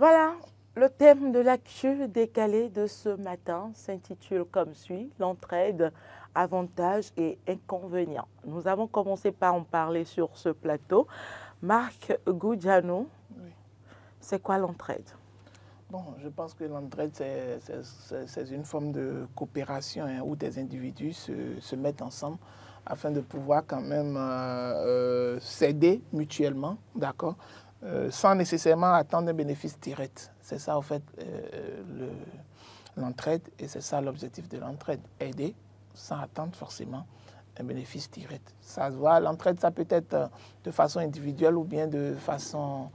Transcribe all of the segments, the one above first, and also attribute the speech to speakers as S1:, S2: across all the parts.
S1: Voilà, le thème de l'actu décalé de ce matin s'intitule comme suit, l'entraide, avantages et inconvénients. Nous avons commencé par en parler sur ce plateau. Marc Goudjano,
S2: Oui.
S1: c'est quoi l'entraide?
S2: Bon, je pense que l'entraide, c'est une forme de coopération hein, où des individus se mettent ensemble afin de pouvoir quand même s'aider mutuellement, d'accord, sans nécessairement attendre un bénéfice direct. C'est ça, en fait, l'entraide, et c'est ça l'objectif de l'entraide, aider sans attendre forcément un bénéfice direct. Ça se voit, l'entraide, ça peut être de façon individuelle ou bien de façon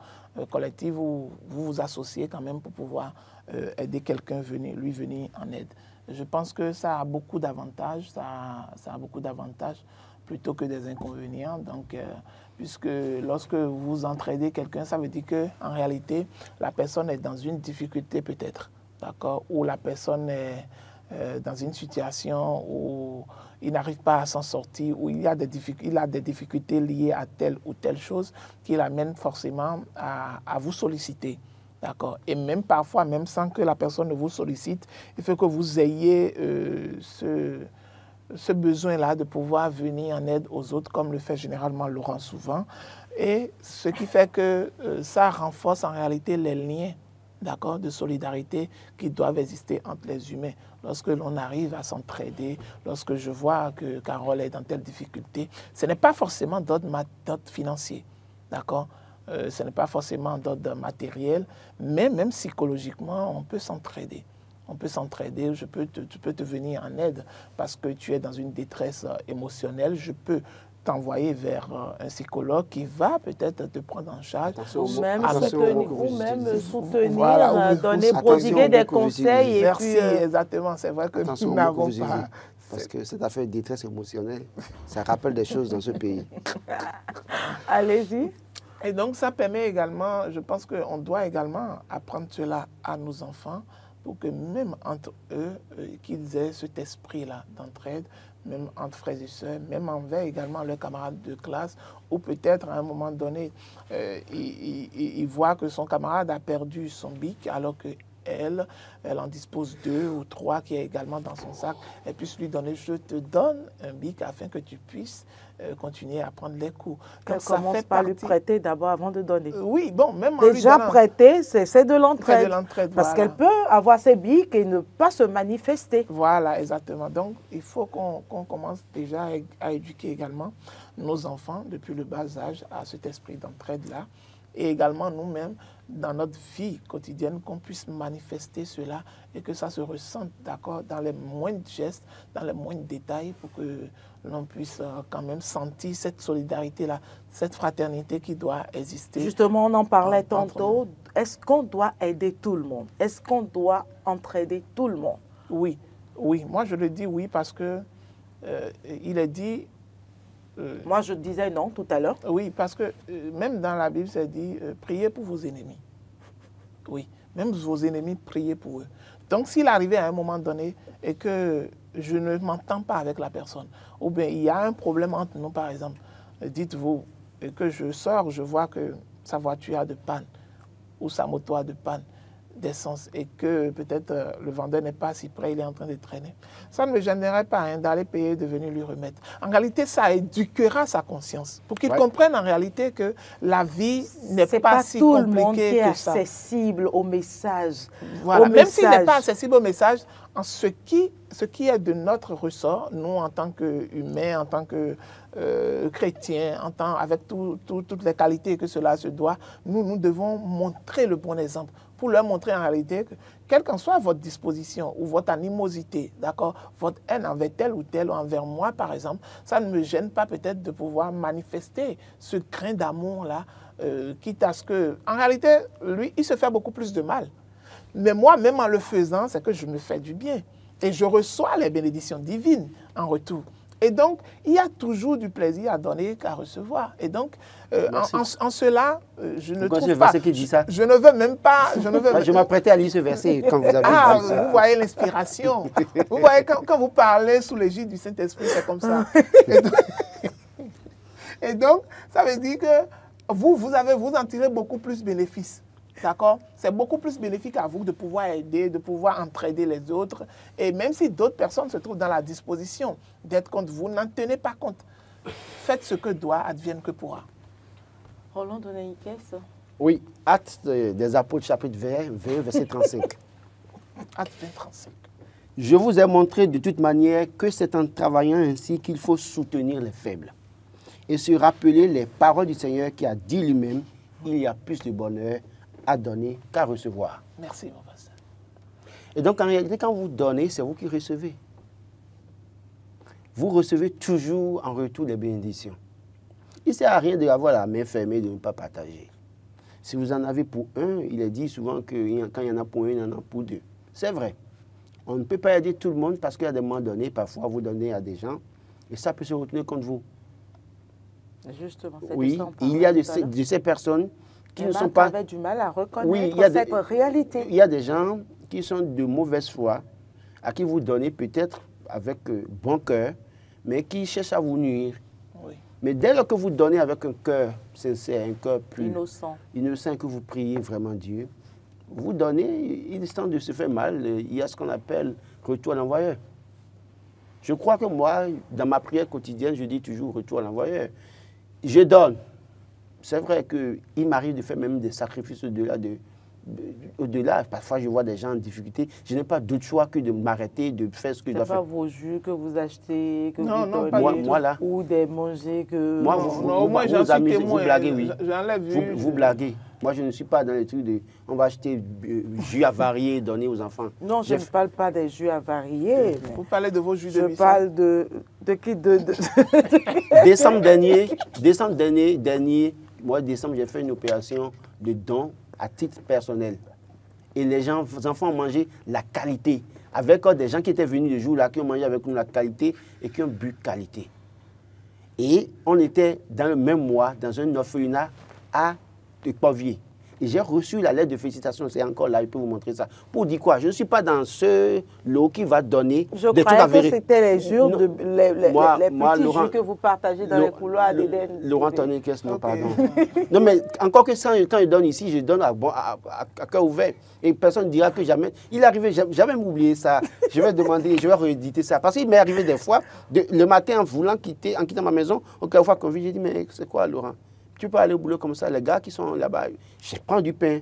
S2: collective où vous vous associez quand même pour pouvoir aider quelqu'un, lui venir en aide. Je pense que ça a beaucoup d'avantages, ça a beaucoup d'avantages plutôt que des inconvénients. Donc, puisque lorsque vous entraidez quelqu'un, ça veut dire qu'en réalité, la personne est dans une difficulté peut-être, d'accord, ou la personne est dans une situation où il n'arrive pas à s'en sortir, où il a des difficultés liées à telle ou telle chose qui l'amène forcément à vous solliciter. D'accord. Et même parfois, même sans que la personne ne vous sollicite, il faut que vous ayez ce besoin-là de pouvoir venir en aide aux autres, comme le fait généralement Laurent souvent. Et ce qui fait que ça renforce en réalité les liens, d'accord, de solidarité qui doivent exister entre les humains. Lorsque l'on arrive à s'entraider, lorsque je vois que Carole est dans telle difficulté, ce n'est pas forcément d'ordre financier, d'accord, ce n'est pas forcément d'ordre matériel, mais même psychologiquement, on peut s'entraider. On peut s'entraider, tu peux te venir en aide parce que tu es dans une détresse émotionnelle, je peux t'envoyer vers un psychologue qui va peut-être te prendre en charge.
S1: Ou même soutenir,
S2: voilà,
S1: donner, prodiguer des conseils.
S2: Merci, exactement. C'est vrai que nous n'avons pas...
S3: Parce que cette affaire de détresse émotionnelle, ça rappelle des choses dans ce pays.
S1: Allez-y.
S2: Et donc, ça permet également, je pense qu'on doit également apprendre cela à nos enfants pour que même entre eux, qu'ils aient cet esprit-là d'entraide, même entre frères et sœurs, même envers également leurs camarades de classe, ou peut-être à un moment donné, il voit que son camarade a perdu son bic alors que elle en dispose 2 ou 3 qui est également dans son sac, elle puisse lui donner, je te donne un bic afin que tu puisses continuer à prendre les cours.
S1: Elle commence par lui prêter d'abord avant de donner.
S2: Oui, bon, même
S1: déjà prêter, c'est de l'entraide. Parce
S2: voilà.
S1: qu'elle peut avoir ses bics et ne pas se manifester.
S2: Voilà, exactement. Donc, il faut qu'on commence déjà à éduquer également nos enfants depuis le bas âge à cet esprit d'entraide-là. Et également nous-mêmes, dans notre vie quotidienne, qu'on puisse manifester cela et que ça se ressente, d'accord, dans les moindres gestes, dans les moindres détails, pour que l'on puisse quand même sentir cette solidarité-là, cette fraternité qui doit exister.
S1: Justement, on en parlait tantôt. Est-ce qu'on doit aider tout le monde? Est-ce qu'on doit entraider tout le monde?
S2: Oui, oui. Moi, je le dis oui parce que il est dit...
S1: Moi, je disais non tout à l'heure.
S2: Oui, parce que même dans la Bible, c'est dit priez pour vos ennemis. Oui, même vos ennemis, priez pour eux. Donc, s'il arrivait à un moment donné et que je ne m'entends pas avec la personne, ou bien il y a un problème entre nous, par exemple, dites-vous, et que je sors, je vois que sa voiture a de panne ou sa moto a de panne d'essence et que peut-être le vendeur n'est pas si près, il est en train de traîner. Ça ne me gênerait pas hein, d'aller payer et de venir lui remettre. En réalité, ça éduquera sa conscience pour qu'il comprenne en réalité que la vie n'est pas si compliquée que ça.
S1: C'est pas tout le monde qui est accessible au message.
S2: Voilà. Même s'il n'est pas accessible au message, en ce qui est de notre ressort, nous en tant qu'humains, en tant que chrétiens, avec toutes les qualités que cela se doit, nous devons montrer le bon exemple pour leur montrer en réalité que, quelle qu'en soit votre disposition ou votre animosité, d'accord, votre haine envers tel ou tel, ou envers moi par exemple, ça ne me gêne pas peut-être de pouvoir manifester ce crin d'amour-là, quitte à ce que, en réalité, lui, il se fait beaucoup plus de mal. Mais moi, même en le faisant, c'est que je me fais du bien. Et je reçois les bénédictions divines en retour. Et donc, il y a toujours du plaisir à donner qu'à recevoir. Et donc, en cela, je ne trouve pas...
S3: Qui dit ça?
S2: Je ne veux même pas...
S3: Je m'apprêtais à lire ce verset quand vous avez dit ça.
S2: Vous voyez l'inspiration. Vous voyez, quand vous parlez sous l'égide du Saint-Esprit, c'est comme ça. Et donc, ça veut dire que vous en tirez beaucoup plus bénéfice. D'accord? C'est beaucoup plus bénéfique à vous de pouvoir aider, de pouvoir entraider les autres. Et même si d'autres personnes se trouvent dans la disposition d'être contre vous, n'en tenez pas compte. Faites ce que doit, advienne que pourra.
S1: Roland Donaïkes.
S3: Oui, Actes des Apôtres, chapitre 20, verset 35.
S2: Acte 20, 35.
S3: Je vous ai montré de toute manière que c'est en travaillant ainsi qu'il faut soutenir les faibles et se rappeler les paroles du Seigneur qui a dit lui-même, il y a plus de bonheur à donner qu'à recevoir.
S2: Merci, mon pasteur.
S3: Et donc, en réalité, quand vous donnez, c'est vous qui recevez. Vous recevez toujours en retour des bénédictions. Il ne sert à rien d'avoir la main fermée, de ne pas partager. Si vous en avez pour un, il est dit souvent que quand il y en a pour un, il y en a pour deux. C'est vrai. On ne peut pas aider tout le monde parce qu'il y a des moments donnés, parfois vous donnez à des gens, et ça peut se retourner contre vous.
S1: Justement,
S3: oui, il y a de ces personnes qui ne sont pas...
S1: avait du mal à reconnaître cette réalité.
S3: Il y a des gens qui sont de mauvaise foi, à qui vous donnez peut-être avec bon cœur, mais qui cherchent à vous nuire.
S2: Oui.
S3: Mais dès lors que vous donnez avec un cœur sincère, un cœur plus innocent, que vous priez vraiment Dieu, vous donnez, il est temps de se faire mal, il y a ce qu'on appelle retour à l'envoyeur. Je crois que moi, dans ma prière quotidienne, je dis toujours retour à l'envoyeur. Je donne. C'est vrai qu'il m'arrive de faire même des sacrifices au-delà. Parfois, je vois des gens en difficulté. Je n'ai pas d'autre choix que de m'arrêter, de faire ce que je dois faire.
S1: Ce n'est pas vos jus que vous achetez, que
S2: non,
S1: vous
S2: non,
S1: donnez,
S3: moi, là.
S1: ou des manger que...
S3: Moi, vous amusez, vous blaguez, oui.
S2: J'enlève
S3: vous blaguez. Moi, je ne suis pas dans les trucs de... On va acheter jus avarié et donner aux enfants.
S1: Non, je ne parle pas des jus avariés.
S2: Vous parlez de vos jus de
S1: Je parle de qui
S3: Décembre dernier, mois de décembre, j'ai fait une opération de don à titre personnel. Et les enfants ont mangé la qualité. Avec des gens qui étaient venus le jour-là, qui ont mangé avec nous la qualité et qui ont bu qualité. Et on était dans le même mois, dans un orphelinat à Povier. Et j'ai reçu la lettre de félicitations, c'est encore là, je peux vous montrer ça. Pour dire quoi? Je ne suis pas dans ce lot qui va donner
S1: des trucs avérés. Je croyais que c'était les jus, les petits jus que vous partagez dans les couloirs d'Éden.
S3: Laurent Toniquès, non, pardon. Non, mais encore que ça, quand je donne ici, je donne à cœur ouvert. Et personne ne dira que jamais. Il est arrivé, jamais m'oublier ça. Je vais demander, je vais rééditer ça. Parce qu'il m'est arrivé des fois, le matin, en quittant ma maison, quelquefois, quand j'ai dit, mais c'est quoi, Laurent? Tu peux aller au boulot comme ça, les gars qui sont là-bas, je prends du pain,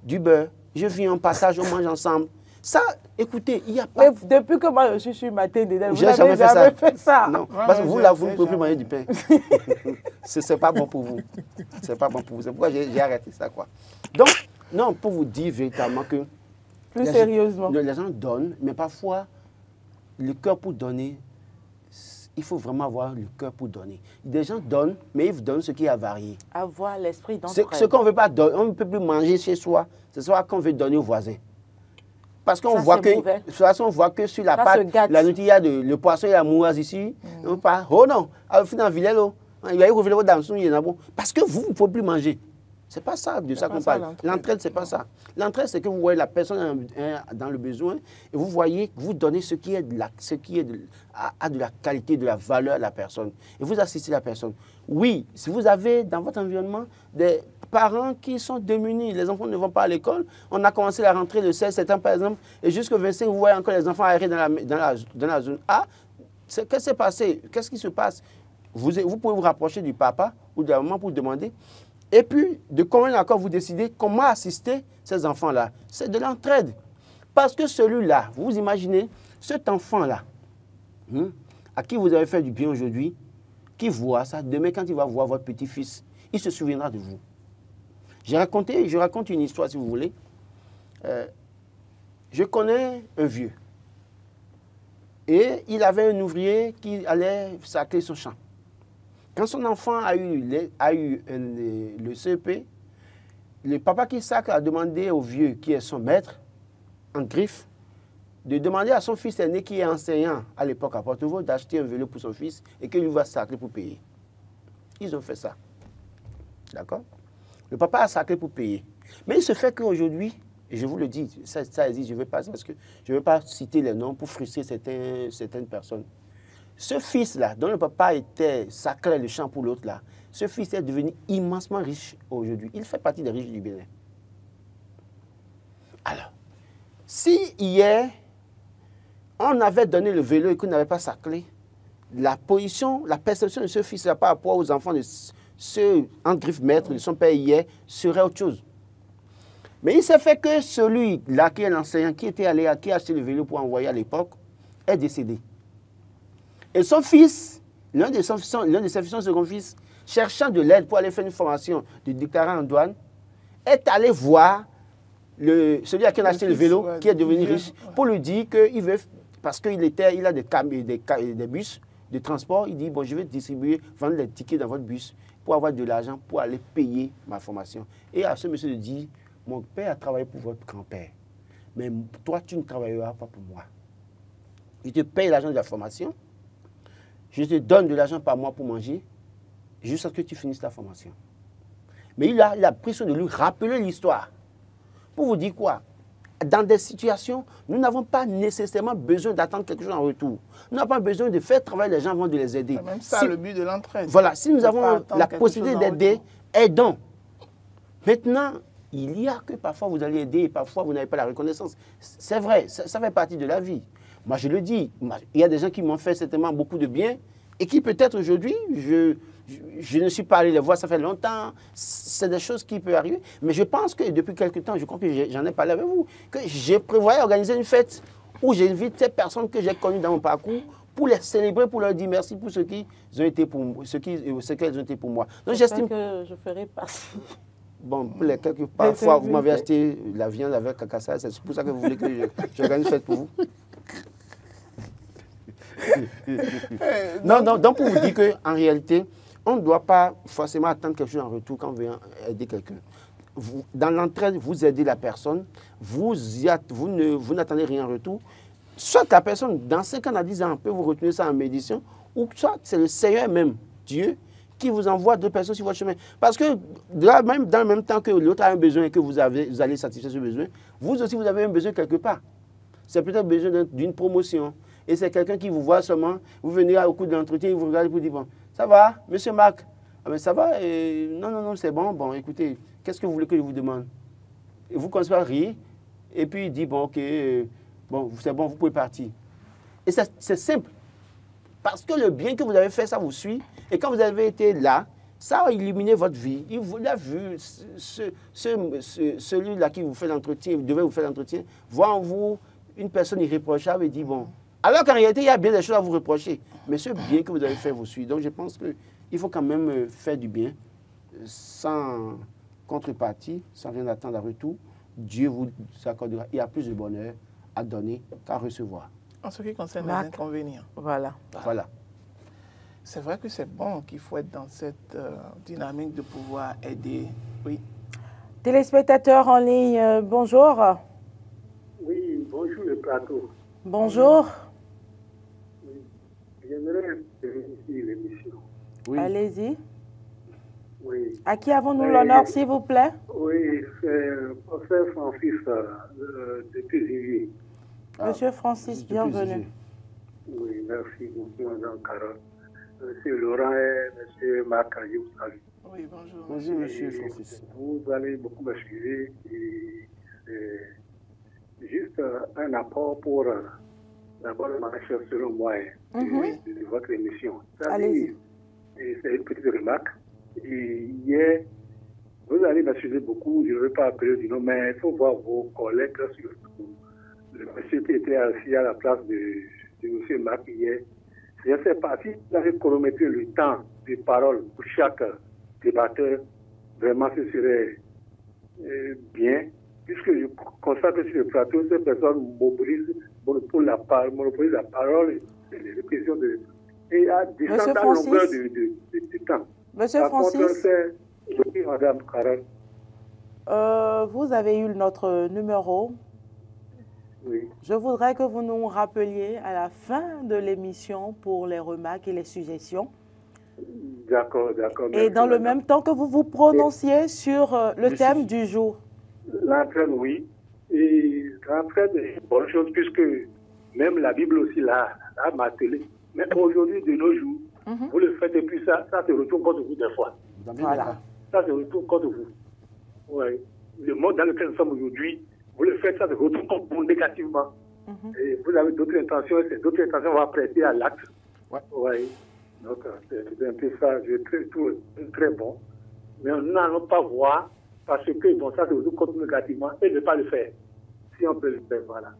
S3: du beurre, je viens en partage, on mange ensemble. Ça, écoutez, il n'y a pas...
S1: Mais depuis que moi je suis matin dedans, vous
S3: n'avez
S1: jamais fait ça.
S3: Non, parce que vous, là, vous ne pouvez plus manger du pain. Ce n'est pas bon pour vous. Ce n'est pas bon pour vous. C'est pourquoi j'ai arrêté ça, quoi. Donc, non, pour vous dire véritablement que...
S1: Plus sérieusement.
S3: Les gens donnent, mais parfois, le cœur pour donner... Il faut vraiment avoir le cœur pour donner. Des gens donnent, mais ils vous donnent ce qui est avarié.
S1: Avoir l'esprit d'entraide.
S3: Ce qu'on ne veut pas donner, on ne peut plus manger chez soi, c'est ça qu'on veut donner aux voisins. Parce qu'on voit que, de toute façon, on voit que sur la pâte, la nourriture, il y a le poisson et la mouase ici. On parle, oh non, au final, il y a eu revenir dans il y en a bon. Parce que vous ne pouvez plus manger. Ce n'est pas ça de ça qu'on parle. L'entraide, ce n'est pas ça. L'entraide, c'est que vous voyez la personne dans le besoin et vous voyez, vous donnez ce qui est a de la qualité, de la valeur à la personne. Et vous assistez la personne. Oui, si vous avez dans votre environnement des parents qui sont démunis, les enfants ne vont pas à l'école, on a commencé la rentrée le 16 septembre par exemple, et jusqu'au 25, vous voyez encore les enfants arrêtés dans la zone A. Qu'est-ce qui s'est passé? Qu'est-ce qui se passe? Vous pouvez vous rapprocher du papa ou de la maman pour demander. Et puis, de commun accord, vous décidez comment assister ces enfants-là. C'est de l'entraide. Parce que celui-là, vous imaginez, cet enfant-là, à qui vous avez fait du bien aujourd'hui, qui voit ça, demain, quand il va voir votre petit-fils, il se souviendra de vous. Je raconte une histoire, si vous voulez. Je connais un vieux. Et il avait un ouvrier qui allait sacrer son champ. Quand son enfant a eu le CEP, le papa qui sacre a demandé au vieux, qui est son maître, en griffe, de demander à son fils aîné, qui est enseignant à l'époque à Porto-Vaux, d'acheter un vélo pour son fils et qu'il lui va sacrer pour payer. Ils ont fait ça. D'accord? Le papa a sacré pour payer. Mais il se fait qu'aujourd'hui, et je vous le dis, ça existe, je ne veux pas, parce que je ne veux pas citer les noms pour frustrer certaines personnes. Ce fils-là, dont le papa était sacré le champ pour l'autre là, ce fils est devenu immensement riche aujourd'hui. Il fait partie des riches du Bénin. Alors, si hier, on avait donné le vélo et qu'on n'avait pas sa clé, la position, la perception de ce fils-là par rapport aux enfants de ce, en griffe maître de son père hier, serait autre chose. Mais il s'est fait que celui-là, qui est l'enseignant, qui était allé, qui a acheté le vélo pour envoyer à l'époque, est décédé. Et son fils, l'un de ses fils, son second fils, cherchant de l'aide pour aller faire une formation de déclarant en douane, est allé voir celui à qui on a acheté le vélo, qui est devenu riche, pour lui dire qu'il veut, parce qu'il a des bus de transport, il dit, bon, je vais distribuer, vendre des tickets dans votre bus pour avoir de l'argent, pour aller payer ma formation. Et à ce monsieur de dit, mon père a travaillé pour votre grand-père, mais toi, tu ne travailleras pas pour moi. Je te paye l'argent de la formation, je te donne de l'argent par mois pour manger, jusqu'à ce que tu finisses la formation. Mais il a pris soin de lui rappeler l'histoire. Pour vous dire quoi? Dans des situations, nous n'avons pas nécessairement besoin d'attendre quelque chose en retour. Nous n'avons pas besoin de faire travailler les gens avant de les aider.
S2: C'est même ça le but de l'entraide.
S3: Voilà, si nous avons la possibilité d'aider, aidons. Maintenant, il y a que parfois vous allez aider et parfois vous n'avez pas la reconnaissance. C'est vrai, ça fait partie de la vie. Moi, je le dis, il y a des gens qui m'ont fait certainement beaucoup de bien et qui peut-être aujourd'hui, je ne suis pas allé les voir, ça fait longtemps, c'est des choses qui peuvent arriver. Mais je pense que depuis quelque temps, je crois que j'en ai parlé avec vous, que je prévoyais organiser une fête où j'invite ces personnes que j'ai connues dans mon parcours pour les célébrer, pour leur dire merci pour ce qu'elles ont été pour moi. Donc j'estime
S1: que je ferai partie.
S3: Bon, pour les quelques parfois, vous m'avez acheté la viande avec cacassade, c'est pour ça que vous voulez que j'organise une fête pour vous. Non, donc pour vous dire qu'en réalité, on ne doit pas forcément attendre quelque chose en retour quand on veut aider quelqu'un. Dans l'entraide, vous aidez la personne, vous n'attendez rien en retour. Soit la personne, dans 5 ans à 10 ans, peut vous retenir ça en méditation, ou soit c'est le Seigneur même, Dieu, qui vous envoie d'autres personnes sur votre chemin. Parce que même dans le même temps que l'autre a un besoin et que vous allez satisfaire ce besoin, vous aussi vous avez un besoin quelque part. C'est peut-être besoin d'une promotion. Et c'est quelqu'un qui vous voit seulement, vous venez au cours de l'entretien, il vous regarde et vous dit, bon, ça va, monsieur Marc? Ah ben ça va, non, c'est bon, écoutez, qu'est-ce que vous voulez que je vous demande? Et vous commencez à rire, et puis il dit, bon, ok, bon, c'est bon, vous pouvez partir. Et c'est simple, parce que le bien que vous avez fait, ça vous suit, et quand vous avez été là, ça a illuminé votre vie. Il vous l'a vu, celui-là qui vous fait l'entretien, devait vous faire l'entretien, voit en vous une personne irréprochable et dit, bon, alors qu'en réalité, il y a bien des choses à vous reprocher. Mais ce bien que vous avez fait vous suit. Donc je pense qu'il faut quand même faire du bien, sans contrepartie, sans rien attendre à retour. Dieu vous accordera. Il y a plus de bonheur à donner qu'à recevoir.
S2: En ce qui concerne les inconvénients.
S1: Voilà.
S2: C'est vrai que c'est bon qu'il faut être dans cette dynamique de pouvoir aider. Oui.
S1: Téléspectateurs en ligne, bonjour.
S4: Oui, bonjour le plateau.
S1: Bonjour.
S4: Oui. J'aimerais ici l'émission.
S3: Oui.
S1: Allez-y.
S4: Oui.
S1: À qui avons-nous l'honneur, s'il vous plaît?
S4: Oui, c'est professeur Francis de Pézilly.
S1: Monsieur Francis, bienvenue.
S4: Oui, merci beaucoup, Madame Carole. Monsieur Laurent et Monsieur Marc Ayou, salut.
S2: Oui, bonjour.
S3: Bonjour, Monsieur Francis.
S4: Vous allez beaucoup m'excuser. Juste un apport pour d'abord ma recherche selon moi de votre émission.
S1: Allez-y.
S4: C'est une petite remarque. Et hier, vous allez m'excuser beaucoup, je ne veux pas appeler du nom, mais il faut voir vos collègues, surtout le monsieur qui était assis à la place de monsieur Marc hier. Je sais pas, si vous avez chronométré le temps de parole pour chaque débatteur, vraiment ce serait bien, puisque je constate que sur le plateau, ces personnes monopolisent la parole et les questions de... Et à descendre à longueur de temps.
S1: Monsieur Francis,
S4: oui, Madame Carole.
S1: Vous avez eu notre numéro.
S4: Oui.
S1: Je voudrais que vous nous rappeliez à la fin de l'émission pour les remarques et les suggestions.
S4: D'accord.
S1: Et dans le même temps que vous vous prononciez sur le thème du jour.
S4: L'entraide, oui. Et l'entraide est une bonne chose puisque même la Bible aussi l'a martelé. Mais aujourd'hui, de nos jours, vous le faites et puis ça se retourne contre vous des fois.
S1: Voilà.
S4: Ça se retourne contre vous. Ouais. Le monde dans lequel nous sommes aujourd'hui, vous le faites, ça se retrouve comme vous négativement. Et vous avez d'autres intentions, et ces d'autres intentions vont prêter à l'acte.
S3: Ouais.
S4: Oui. Donc, c'est un peu ça, je trouve très bon. Mais nous n'allons pas voir, parce que bon, ça se retrouve comme négativement, et ne pas le faire. Si on peut le faire, voilà.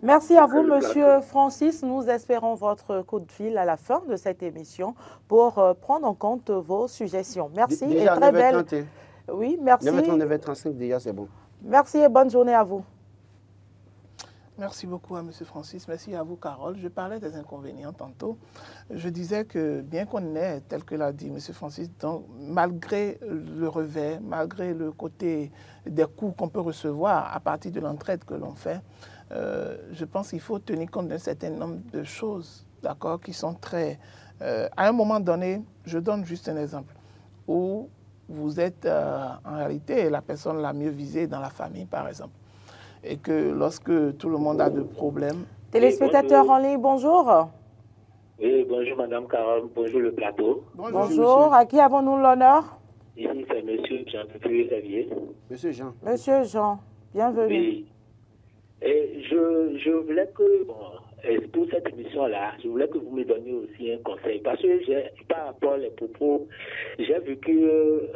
S1: Merci à vous, Monsieur Francis. Nous espérons votre coup de fil à la fin de cette émission pour prendre en compte vos suggestions. Merci
S3: déjà,
S1: et très belle.
S3: 9h31.
S1: Oui, merci.
S3: 9h35 déjà, c'est bon.
S1: Merci et bonne journée à vous.
S2: Merci beaucoup à M. Francis. Merci à vous, Carole. Je parlais des inconvénients tantôt. Je disais que bien qu'on ait, tel que l'a dit M. Francis, donc, malgré le revers, malgré le côté des coups qu'on peut recevoir à partir de l'entraide que l'on fait, je pense qu'il faut tenir compte d'un certain nombre de choses, d'accord, qui sont très... à un moment donné, je donne juste un exemple, où vous êtes en réalité la personne la mieux visée dans la famille, par exemple. Et que lorsque tout le monde a de problèmes...
S1: Téléspectateurs en ligne, bonjour.
S5: Oui, bonjour Madame Carole, bonjour le plateau.
S1: Bonjour, à qui avons-nous l'honneur?
S5: Ici c'est Monsieur Jean-Xavier.
S3: Monsieur Jean.
S1: Monsieur Jean, bienvenue.
S5: Oui. Et je voulais que, bon, pour cette émission-là, je voulais que vous me donniez aussi un conseil. Parce que par rapport aux propos, j'ai vécu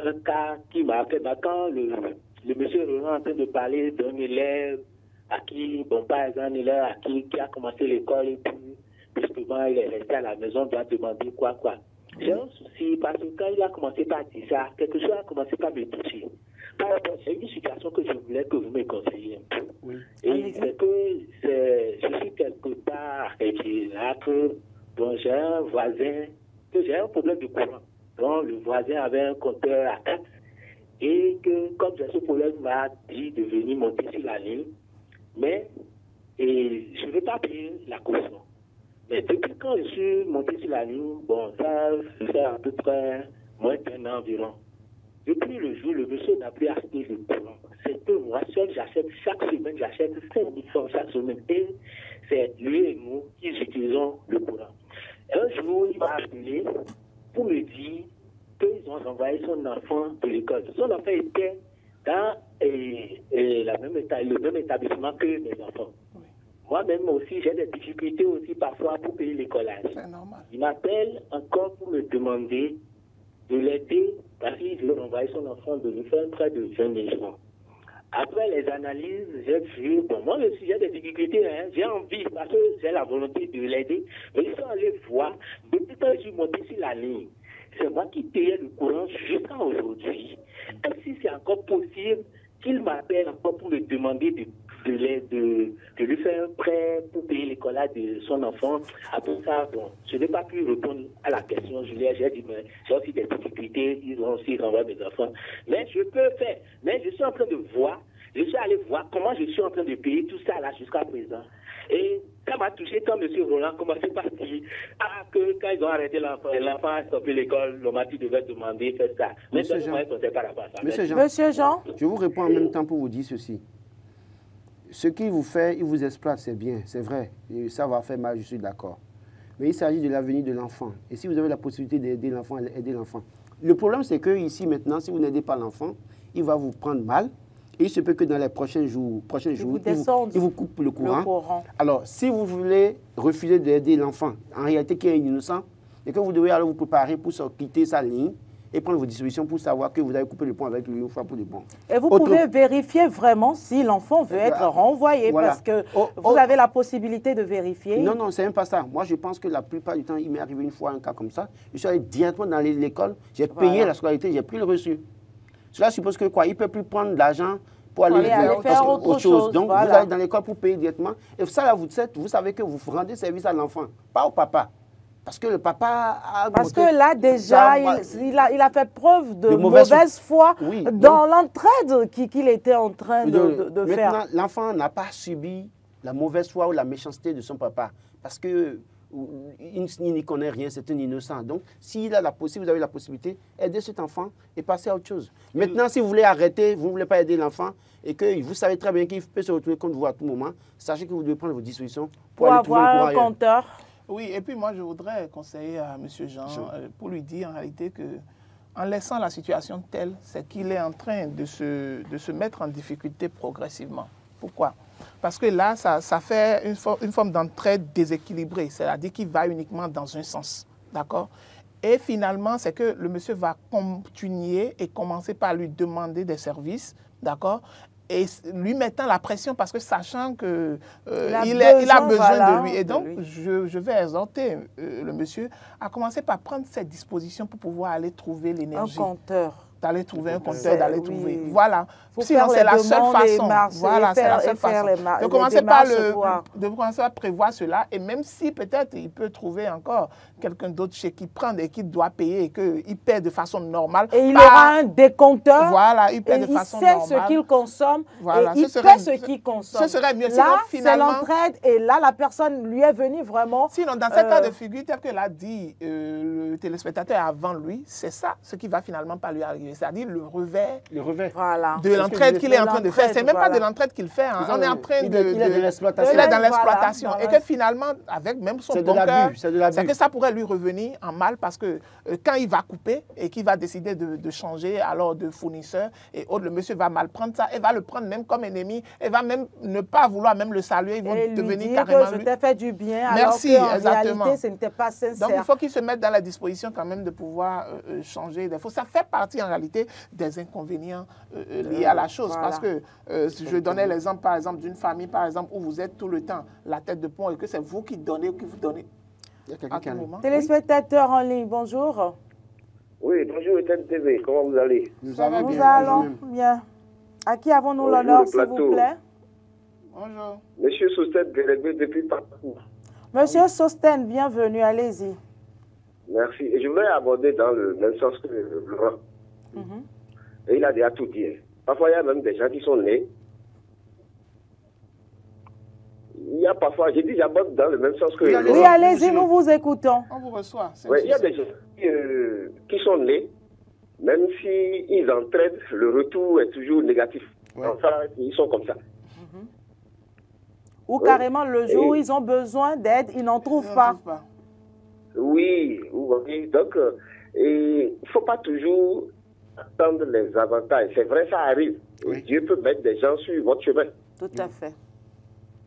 S5: un cas qui m'a fait, quand le monsieur Roland est en train de parler d'un élève à qui, bon, par exemple, un élève à qui a commencé l'école et puis, justement, il est resté à la maison, doit demander quoi. J'ai un souci parce que quand il a commencé par dire ça, quelque chose a commencé par me toucher. C'est une situation que je voulais que vous me conseilliez un peu. Oui. Et c'est que je suis quelque part là que bon, j'ai un voisin, que j'ai un problème de courant. Donc le voisin avait un compteur à 4 et que comme j'ai ce problème, il m'a dit de venir monter sur la ligne. Mais je ne vais pas payer la caution. Mais depuis quand je suis monté sur la ligne, bon, ça fait à peu près moins d'un an environ. Depuis le jour, le monsieur n'a plus acheté le courant. C'est que moi seul, j'achète chaque semaine, j'achète 5 000 francs chaque semaine. Et c'est lui et nous qui utilisons le courant. Un jour, il m'a appelé pour me dire qu'ils ont envoyé son enfant de l'école. Son enfant était dans le même établissement que mes enfants. Oui. Moi-même aussi, j'ai des difficultés aussi parfois pour payer l'écolage.
S2: C'est normal. Il
S5: m'appelle encore pour me demander de l'aider parce qu'il veut envoyer son enfant de lui faire près de 20 000 francs. Après les analyses, j'ai vu, bon, moi aussi j'ai des difficultés, hein, j'ai envie parce que j'ai la volonté de l'aider, mais ils sont allés voir, depuis que je suis monté sur la ligne, c'est moi qui payais le courant jusqu'à aujourd'hui. Et si c'est encore possible qu'il m'appelle encore pour me demander de lui faire un prêt pour payer l'écolage de son enfant. Après ça, bon, je n'ai pas pu répondre à la question. J'ai dit, mais j'ai aussi des difficultés, ils ont aussi renvoyé mes enfants. Mais je peux faire. Mais je suis en train de voir, je suis allé voir comment je suis en train de payer tout ça là jusqu'à présent. Et ça m'a touché quand M. Roland commençait par dire que quand ils ont arrêté l'enfant a stoppé l'école, le mati devait demander, faire ça. Mais ça,
S1: Monsieur Jean,
S3: je vous réponds en même temps pour vous dire ceci. Ce qu'il vous fait, il vous exploite, c'est bien, c'est vrai. Et ça va faire mal, je suis d'accord. Mais il s'agit de l'avenir de l'enfant. Et si vous avez la possibilité d'aider l'enfant, aidez l'enfant. Le problème, c'est que ici, maintenant, si vous n'aidez pas l'enfant, il va vous prendre mal. Et il se peut que dans les prochains jours, il vous coupe le courant. Alors, si vous voulez refuser d'aider l'enfant, en réalité qui est innocent, et que vous devez alors vous préparer pour quitter sa ligne, et prendre vos dispositions pour savoir que vous avez coupé le pont avec lui une fois pour de bon.
S1: Et vous pouvez vérifier vraiment si l'enfant veut être renvoyé, voilà. Parce que vous avez la possibilité de vérifier.
S3: Non, c'est même pas ça. Moi, je pense que la plupart du temps, il m'est arrivé une fois un cas comme ça. Je suis allé directement dans l'école, j'ai payé la scolarité, j'ai pris le reçu. Cela suppose que quoi? Il ne peut plus prendre de l'argent pour aller faire autre chose. Donc, vous allez dans l'école pour payer directement. Et ça, là, vous savez que vous rendez service à l'enfant, pas au papa. Parce que le papa a...
S1: Parce que là, déjà, il a fait preuve de mauvaise foi dans l'entraide qu'il était en train de faire.
S3: Maintenant, l'enfant n'a pas subi la mauvaise foi ou la méchanceté de son papa. Parce qu'il n'y connaît rien, c'est un innocent. Donc, si vous avez la possibilité, aidez cet enfant et passez à autre chose. Maintenant, si vous voulez arrêter, vous ne voulez pas aider l'enfant et que vous savez très bien qu'il peut se retrouver contre vous à tout moment, sachez que vous devez prendre vos dispositions pour aller
S1: avoir un compteur.
S2: Oui, et puis moi, je voudrais conseiller à M. Jean pour lui dire en réalité que, en laissant la situation telle, c'est qu'il est en train de se mettre en difficulté progressivement. Pourquoi? Parce que là, ça fait une forme d'entraide déséquilibrée, c'est-à-dire qu'il va uniquement dans un sens, d'accord? Et finalement, c'est que le monsieur va continuer et commencer par lui demander des services, d'accord? Et lui mettant la pression parce que sachant qu'il a besoin de lui. Et donc, je vais exhorter le monsieur à commencer par prendre ses dispositions pour pouvoir aller trouver l'énergie.
S1: Un compteur.
S2: D'aller trouver un compteur, d'aller trouver. Oui. Voilà. Sinon, c'est la seule façon. Voilà, c'est la seule façon. De commencer par prévoir cela. Et même si peut-être il peut trouver encore quelqu'un d'autre chez qui prendre et qui doit payer et qu'il paie de façon normale.
S1: Et il aura un décompteur.
S2: Voilà, il paie de façon normale.
S1: Il sait ce qu'il consomme. Voilà, et il paie ce qu'il consomme.
S2: Ce serait mieux.
S1: Là, c'est l'entraide. Et là, la personne lui est venue vraiment.
S2: Sinon, dans ce cas de figure, tel que l'a dit le téléspectateur avant lui, c'est ça ce qui va finalement pas lui arriver. C'est-à-dire le revers
S1: voilà.
S2: de l'entraide qu'il est en train de faire. C'est même pas de l'entraide qu'il fait. Hein. On est en train
S3: il est dans l'exploitation.
S2: Il est dans l'exploitation. Et que finalement, avec même son bon cœur, c'est que ça pourrait lui revenir en mal parce que quand il va couper et qu'il va décider de changer alors de fournisseur et autre, le monsieur va mal prendre ça et va le prendre même comme ennemi et va même ne pas vouloir même le saluer. Ils vont devenir carrément.
S1: Je t'ai fait du bien.
S2: Merci,
S1: alors
S2: exactement.
S1: Réalité, ce n'était pas sincère.
S2: Donc il faut qu'il se mette dans la disposition quand même de pouvoir changer des choses. Ça fait partie en réalité des inconvénients liés à la chose. Voilà. Parce que si je donnais l'exemple, par exemple, d'une famille, par exemple, où vous êtes tout le temps la tête de pont et que c'est vous qui donnez ou qui vous donnez. À tout moment.
S1: Téléspectateurs en ligne, bonjour.
S6: Oui, bonjour, Eten TV, comment vous allez?
S1: Nous allons bien. À qui avons-nous l'honneur, s'il vous plaît?
S2: Bonjour.
S6: Monsieur Sosten, délégué depuis partout.
S1: Monsieur Sosten, bienvenue, allez-y.
S6: Merci. Et je voulais aborder dans le même sens que Laurent. Et il a déjà tout dit. Parfois, il y a même des gens qui sont nés. Il y a parfois, j'ai dit, j'aborde dans le même sens que Laurent.
S1: Oui, allez-y, nous vous écoutons.
S2: On vous reçoit.
S6: Oui, il y a des gens qui sont nés, même s'ils entraînent, le retour est toujours négatif. Ouais. Enfin, ils sont comme ça.
S1: Ou carrément, le jour où ils ont besoin d'aide, ils n'en trouvent pas.
S6: Oui, donc il ne faut pas toujours attendre les avantages. C'est vrai, ça arrive. Oui. Dieu peut mettre des gens sur votre chemin.
S1: Tout à fait.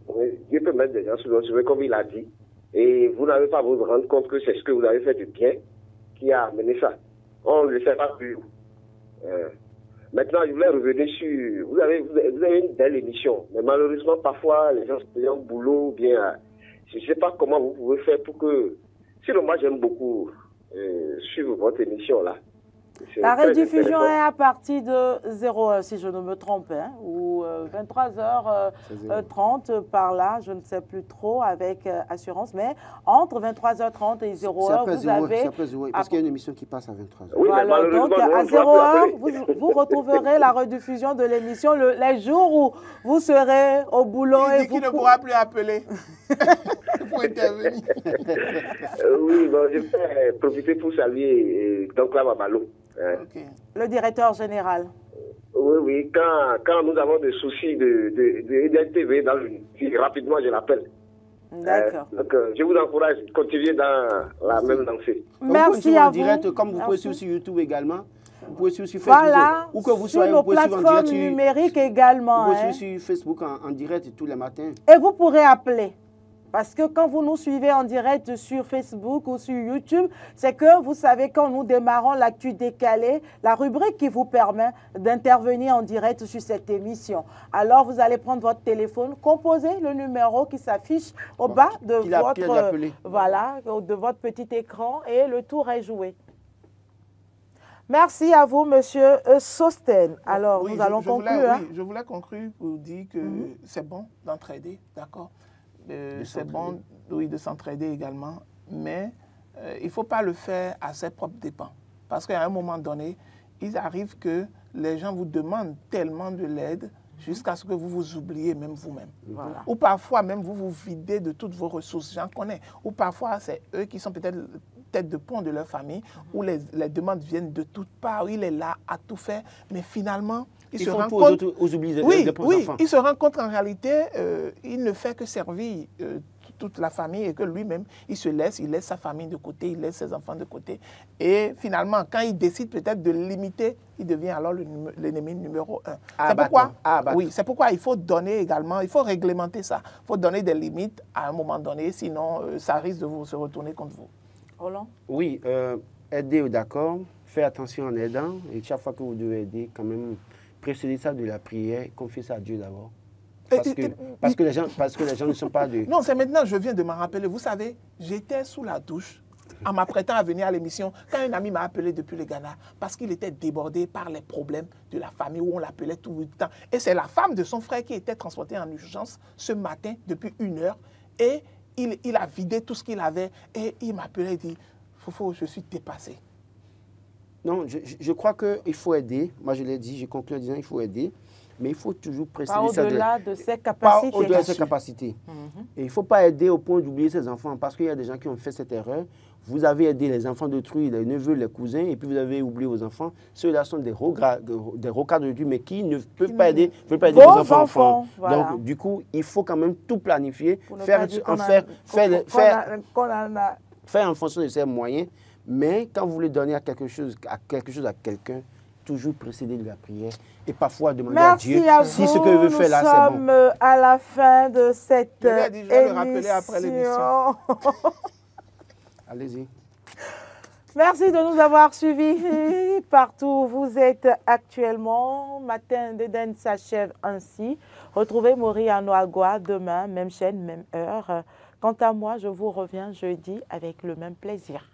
S6: Oui, Dieu peut mettre des gens sur votre chemin, comme il a dit. Et vous n'avez pas à vous rendre compte que c'est ce que vous avez fait de bien qui a amené ça. On ne le sait pas plus. Maintenant, je voulais revenir sur... Vous avez une belle émission, mais malheureusement, parfois, les gens sont au boulot, bien... Je ne sais pas comment vous pouvez faire pour que... Sinon, moi, j'aime beaucoup suivre votre émission, là.
S1: La rediffusion est à partir de 01, si je ne me trompe, hein, ou 23h30 par là, je ne sais plus trop avec assurance, mais entre 23h30 et 01, vous avez...
S3: C'est après 01, parce qu'il y a une émission qui passe à 23h.
S6: Oui,
S1: voilà, donc à 01, vous retrouverez la rediffusion de l'émission les jours où vous serez au boulot.
S2: Il dit qu'il ne pourra plus appeler pour intervenir.
S6: Oui, bon, je vais profiter pour saluer Doncla Babalo.
S2: Okay.
S1: Le directeur général.
S6: Oui, quand nous avons des soucis d'IDTV, rapidement je l'appelle.
S1: D'accord.
S6: Donc je vous encourage à continuer dans la même lancée.
S1: Merci à vous.
S3: Direct, comme vous pouvez suivre sur YouTube également, vous pouvez suivre sur Facebook.
S1: Voilà,
S3: où que vous
S1: sur
S3: soyez,
S1: nos
S3: vous pouvez suivre en
S1: plateformes
S3: direct
S1: numériques également.
S3: Vous pouvez suivre sur Facebook en direct tous les matins.
S1: Et vous pourrez appeler. Parce que quand vous nous suivez en direct sur Facebook ou sur YouTube, c'est que vous savez quand nous démarrons l'actu décalée, la rubrique qui vous permet d'intervenir en direct sur cette émission. Alors vous allez prendre votre téléphone, composez le numéro qui s'affiche au bas de votre petit écran et le tour est joué. Merci à vous, Monsieur Sosten. Alors, nous allons conclure.
S2: Oui, je voulais conclure pour dire que c'est bon d'entraider, d'accord? C'est bon, oui, de s'entraider également, mais il ne faut pas le faire à ses propres dépens. Parce qu'à un moment donné, il arrive que les gens vous demandent tellement de l'aide jusqu'à ce que vous vous oubliez même vous-même. Voilà. Ou parfois même vous vous videz de toutes vos ressources, j'en connais. Ou parfois c'est eux qui sont peut-être tête de pont de leur famille, où les demandes viennent de toutes parts, il est là à tout faire, mais finalement... Il se rend compte, il se rend compte en réalité, il ne fait que servir toute la famille et que lui-même, il laisse sa famille de côté, il laisse ses enfants de côté. Et finalement, quand il décide peut-être de limiter, il devient alors l'ennemi numéro 1. C'est pourquoi il faut donner également, il faut réglementer ça. Il faut donner des limites à un moment donné, sinon ça risque de se retourner contre vous.
S1: Roland? Oui,
S3: aider, d'accord. Faites attention en aidant. Et chaque fois que vous devez aider, quand même, précédez ça de la prière, confiez ça à Dieu d'abord. Parce que les gens ne sont pas de...
S2: Non, c'est maintenant, je viens de m'en rappeler. Vous savez, j'étais sous la douche en m'apprêtant à venir à l'émission quand un ami m'a appelé depuis le Ghana parce qu'il était débordé par les problèmes de la famille où on l'appelait tout le temps. Et c'est la femme de son frère qui était transportée en urgence ce matin depuis 1 heure. Et il a vidé tout ce qu'il avait et il m'appelait et dit « Fofo, je suis dépassé ».
S3: Non, je crois qu'il faut aider. Moi, je l'ai dit, je conclue en disant qu'il faut aider. Mais il faut toujours préciser ça.
S1: Au-delà de ses capacités.
S3: Pas au-delà de ses capacités. Et il ne faut pas aider au point d'oublier ses enfants parce qu'il y a des gens qui ont fait cette erreur. Vous avez aidé les enfants d'autrui, les neveux, les cousins, et puis vous avez oublié vos enfants. Ceux-là sont des rocades de Dieu, mais qui ne peuvent pas aider, vos enfants. Voilà. Donc, du coup, il faut quand même tout planifier, faire en fonction de ses moyens. Mais quand vous voulez donner quelque chose à quelqu'un, toujours précéder de la prière et parfois demander à Dieu si ce que veut faire là, c'est bon.
S1: Nous sommes à la fin de cette émission.
S2: Je vais le rappeler après l'émission.
S3: Allez-y.
S1: Merci de nous avoir suivis partout où vous êtes actuellement. Matin d'Eden s'achève ainsi. Retrouvez Maury à Noagua demain, même chaîne, même heure. Quant à moi, je vous reviens jeudi avec le même plaisir.